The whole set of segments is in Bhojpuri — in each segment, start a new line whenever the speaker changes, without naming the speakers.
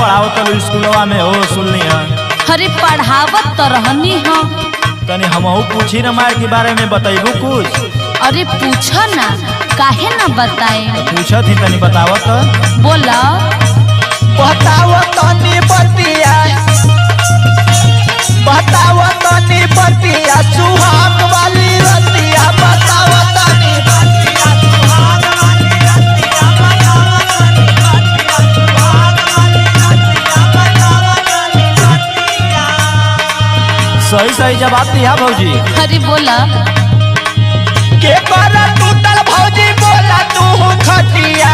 पढ़ाओ तो स्कूलवा में हो सुननी है।
अरे पढ़ावत तो रहनी हो।
तनी हमहू पूछी न मार के बारे में बताइबू कुछ।
अरे पूछो ना, काहे ना बताए।
पूछत ही तनी बताओ तो।
बोला
बताओ तनी बतिया, बताओ तनी बतिया सुहाग वाली रतिया, बताओ तनी बतिया सुहाग वाली रतिया, बताओ तनी बतिया सुहाग वाली रतिया, बताओ तनी बतिया।
सही सही जवाब दिया भौजी।
अरे बोला
के कर टूटल भौजी बोला तू खटिया,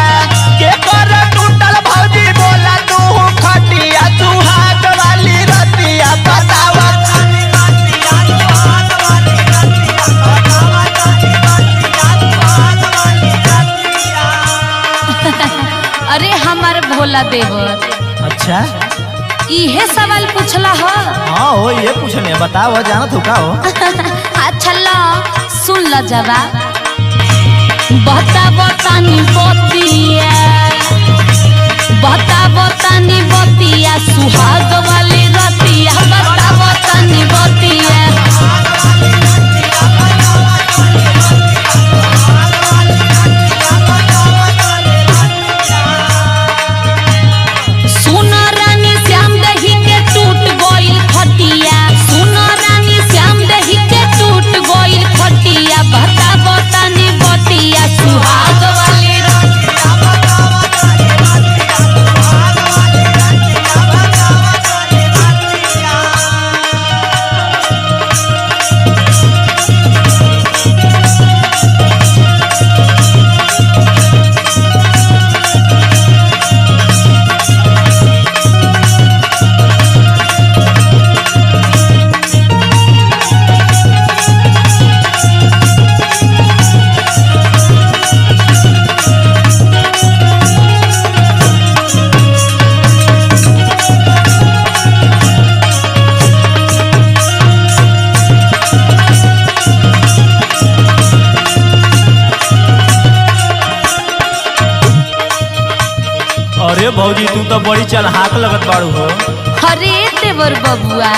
के कर टूटल भौजी बोला तू खटिया सुहाग वाली रतिया, बतावा तनी बतिया सुहाग वाली रतिया, बतावा तनी बतिया सुहाग वाली रतिया।
अरे हमारे भोला देवर
अच्छा
इहे सवाल पूछला हो।
हाँ हो ये पूछने बताओ जानत हो का हो।
अच्छा लो सुन लो जवाब। बताबो तनी बतिया, बताबो तनी बतिया सुहाग वाली रतिया, बताबो तनी बतिया। सुनो रानी श्याम दही के टूट गइल खटिया, सुनो रानी श्याम दही के टूट गइल खटिया, बताबो तनी बतिया सुहाग वाली रतिया,
बतावा तनी बतिया सुहाग वाली रतिया, बतावा तनी बतिया।
अरे भौजी तू तो बड़ी चलहाक लगत बाड़ू हो।
अरे देवर बबुआ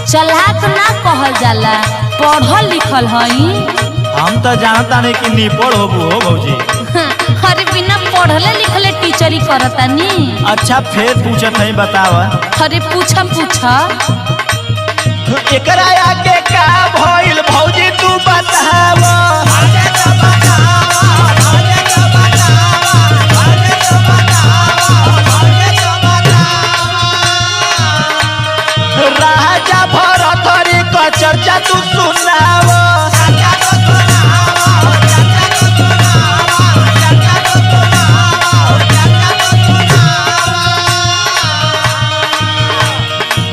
चलाक ना कहल जाला, पढ़ल लिखल हई।
हम तो जानता नहीं कि निपड़ होबू हो भौजी।
अरे बिना पढ़ले लिखले टीचरी करतानी।
अच्छा फिर पूछत नहीं बतावा।
अरे पूछा पूछा
एकरा आगे का भइल भौजी तू बतावा। राजा भरथरी का चर्चा तू सुनावा।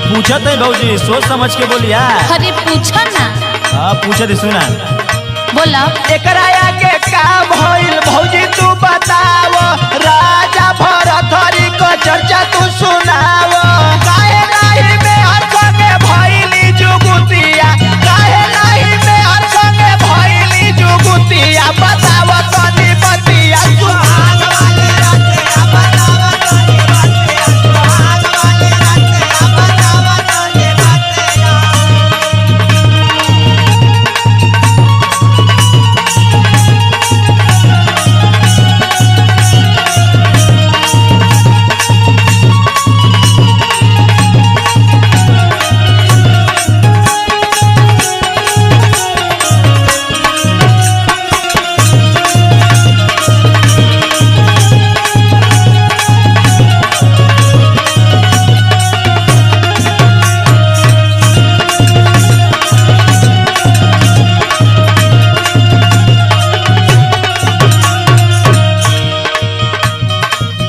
पूछत है भौजी सोच समझ के बोलिया।
अरे पूछा ना।
हाँ पूछत ही सुना।
बोला
एकरा आगे का भइल भौजी तू बतावा। राजा भरथरी का चर्चा तू सुनावा। काहे नाही में हर संगे भइली जुगुतिया, काहे नाही में हर संगे भइली जुगुतिया, बतावा तनी बतिया सुहाग वाली रतिया, बतावा तनी बतिया सुहाग वाली रतिया, बतावा तनी बतिया।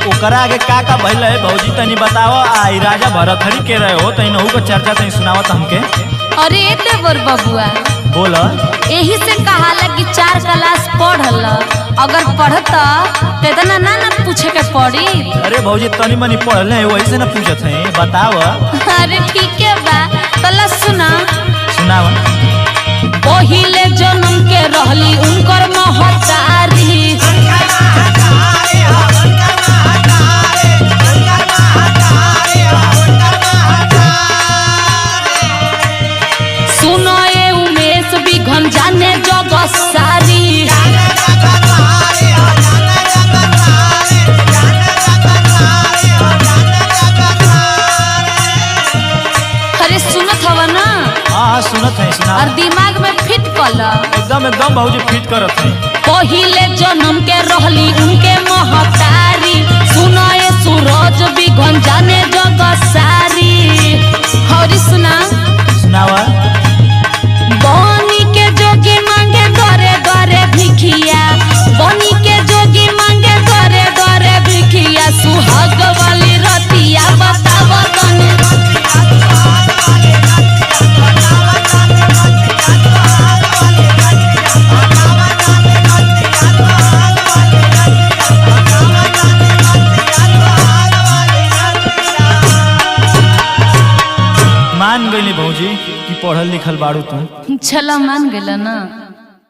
ओकरा आगे का भइल है भौजी तनी बताओ। आई राजा भरथरी के रहे हो तनी नहु को चर्चा तनी सुनावत हमके।
अरे देवर बबुआ
बोल।
यही से कहाला कि 4 क्लास पढ़ल, अगर पढ़ता तो इतना ना पूछे के पड़ी।
अरे भौजी तनी मनी पढ़ले है वही से ना पूछत है बताव।
अरे ठीक है बा तला सुना।
सुनाव।
पहिले जन्म के रहली उनकर महतारी,
उनकर महतारी, उनकर महतारी, उनकर महतारी।
हवा ना
हाँ सुनत है सुना
और दिमाग में फिट कल।
एकदम एकदम भौजी फिट करत है।
पहिले जन्म के रहली उनके महतारी, सुनाए सूरज बिघन जाने जग सारी। हरी सुना
सुनावा
बनी के जोगी मांगे दरे दरे भिखिया, बनी के जोगी मांगे दरे दरे भिखिया। सुहाग वाली रतिया बताव तनी
मान गई भौजी कि पढ़ल लिखल बाड़ू तू।
चला मान गेला ना।